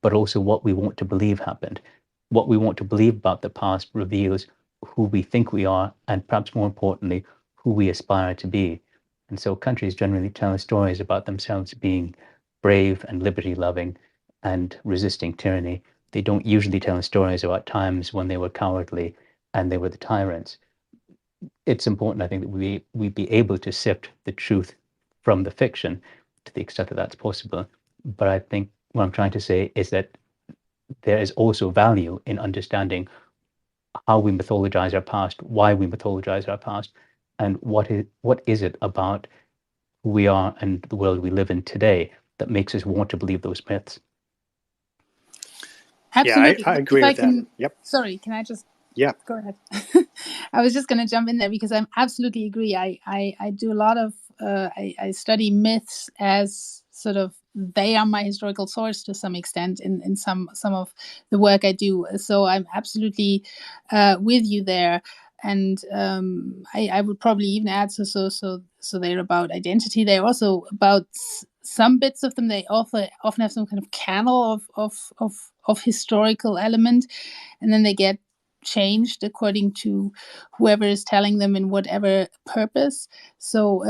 but also what we want to believe happened. What we want to believe about the past reveals who we think we are, and perhaps more importantly, who we aspire to be. And so countries generally tell stories about themselves being brave and liberty-loving and resisting tyranny. They don't usually tell stories about times when they were cowardly and they were the tyrants. It's important, I think, that we be able to sift the truth from the fiction to the extent that that's possible. But I think what I'm trying to say is that there is also value in understanding how we mythologize our past, why we mythologize our past, and what is it about who we are and the world we live in today that makes us want to believe those myths. Absolutely. Yeah, I agree with that. Yep. Sorry, can I just go ahead? I was just going to jump in there because I absolutely agree. I do a lot of I study myths as sort of they are my historical source to some extent in some of the work I do. So I'm absolutely with you there. And I would probably even add so they're about identity. They're also about some bits of them. They often have some kind of kernel of historical element, and then they get changed according to whoever is telling them in whatever purpose. So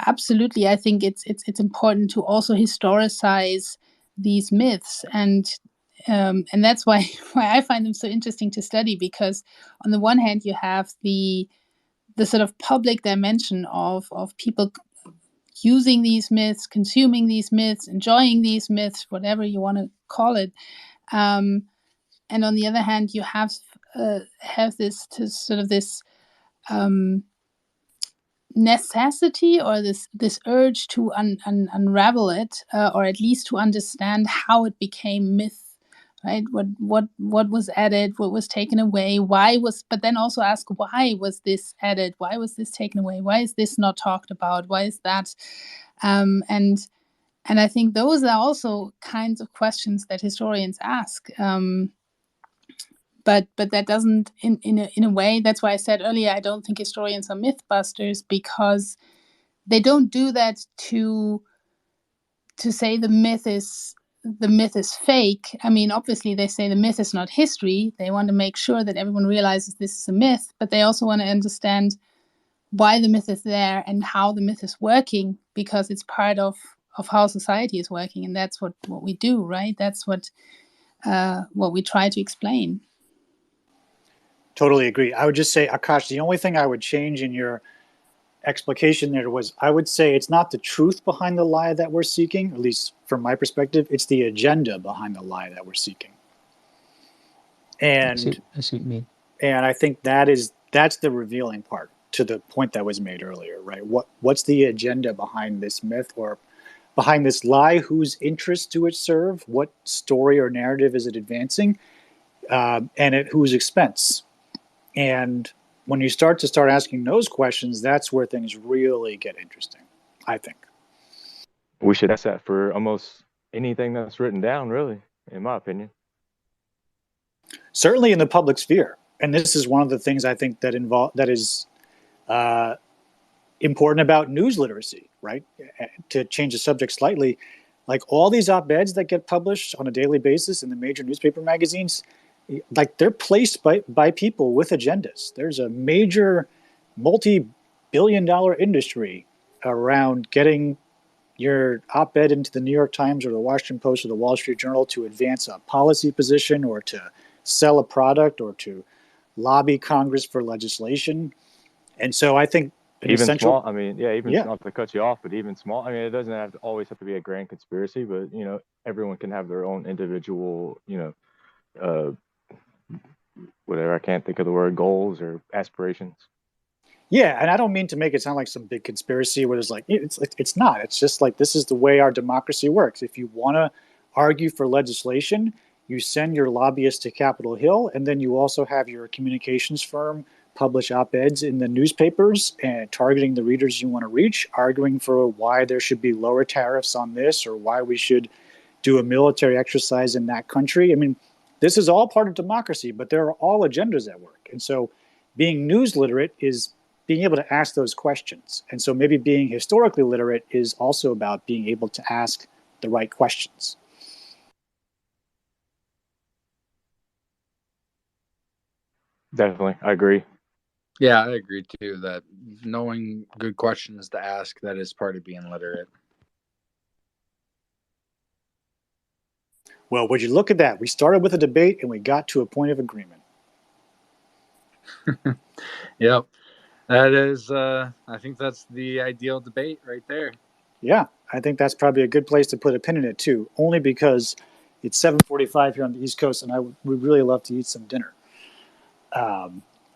absolutely, I think it's important to also historicize these myths, and that's why I find them so interesting to study, because on the one hand you have the sort of public dimension of people using these myths, consuming these myths, enjoying these myths, whatever you want to call it. And on the other hand, you have this sort of this necessity or this urge to unravel it, or at least to understand how it became myth, right? What was added, what was taken away, but then also ask, why was this added? Why was this taken away? Why is this not talked about? Why is that? And I think those are also kinds of questions that historians ask. But that doesn't, in a way, that's why I said earlier, I don't think historians are mythbusters, because they don't do that to say the myth is fake. I mean, obviously they say the myth is not history. They want to make sure that everyone realizes this is a myth, but they also want to understand why the myth is there and how the myth is working, because it's part of how society is working, and that's what we do, right? That's what we try to explain. Totally agree. I would just say, Akash, the only thing I would change in your explication there was, I would say it's not the truth behind the lie that we're seeking, at least from my perspective, it's the agenda behind the lie that we're seeking. And I see what you mean. And I think that's the revealing part to the point that was made earlier, right? What's the agenda behind this myth or behind this lie? Whose interests do it serve? What story or narrative is it advancing? And at whose expense? And when you start asking those questions, that's where things really get interesting, I think. We should ask that for almost anything that's written down, really, in my opinion. Certainly in the public sphere. And this is one of the things I think that is important about news literacy, right? To change the subject slightly, like all these op-eds that get published on a daily basis in the major newspaper magazines, like they're placed by people with agendas. There's a major multi-billion-dollar industry around getting your op-ed into the New York Times or the Washington Post or the Wall Street Journal to advance a policy position or to sell a product or to lobby Congress for legislation. And so I think even small, I mean, not to cut you off, but even small, I mean, it doesn't always have to be a grand conspiracy, but, you know, everyone can have their own individual, you know, whatever, I can't think of the word, goals or aspirations. Yeah, and I don't mean to make it sound like some big conspiracy where there's like, it's not. It's just like, this is the way our democracy works. If you want to argue for legislation, you send your lobbyist to Capitol Hill, and then you also have your communications firm publish op-eds in the newspapers and targeting the readers you want to reach, arguing for why there should be lower tariffs on this or why we should do a military exercise in that country. I mean, this is all part of democracy, but there are all agendas at work. And so being news literate is being able to ask those questions. And so maybe being historically literate is also about being able to ask the right questions. Definitely, I agree. Yeah, I agree too, that knowing good questions to ask, that is part of being literate. Well, would you look at that? We started with a debate and we got to a point of agreement. Yep. That is, I think that's the ideal debate right there. Yeah, I think that's probably a good place to put a pin in it too, only because it's 7:45 here on the East Coast and I would really love to eat some dinner.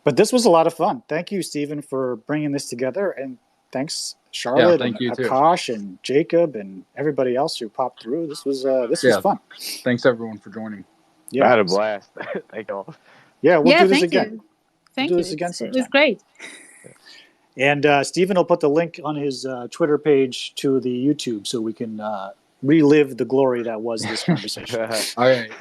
But this was a lot of fun. Thank you, Stephen, for bringing this together. And thanks, Charlotte, and Akash, and Jacob, and everybody else who popped through. This was fun. Thanks, everyone, for joining. Yeah, I had a blast. Thank you all. Yeah, we'll do this again. Thank you. Do this again sometime. It was great. And Stephen will put the link on his Twitter page to the YouTube so we can relive the glory that was this conversation. All right.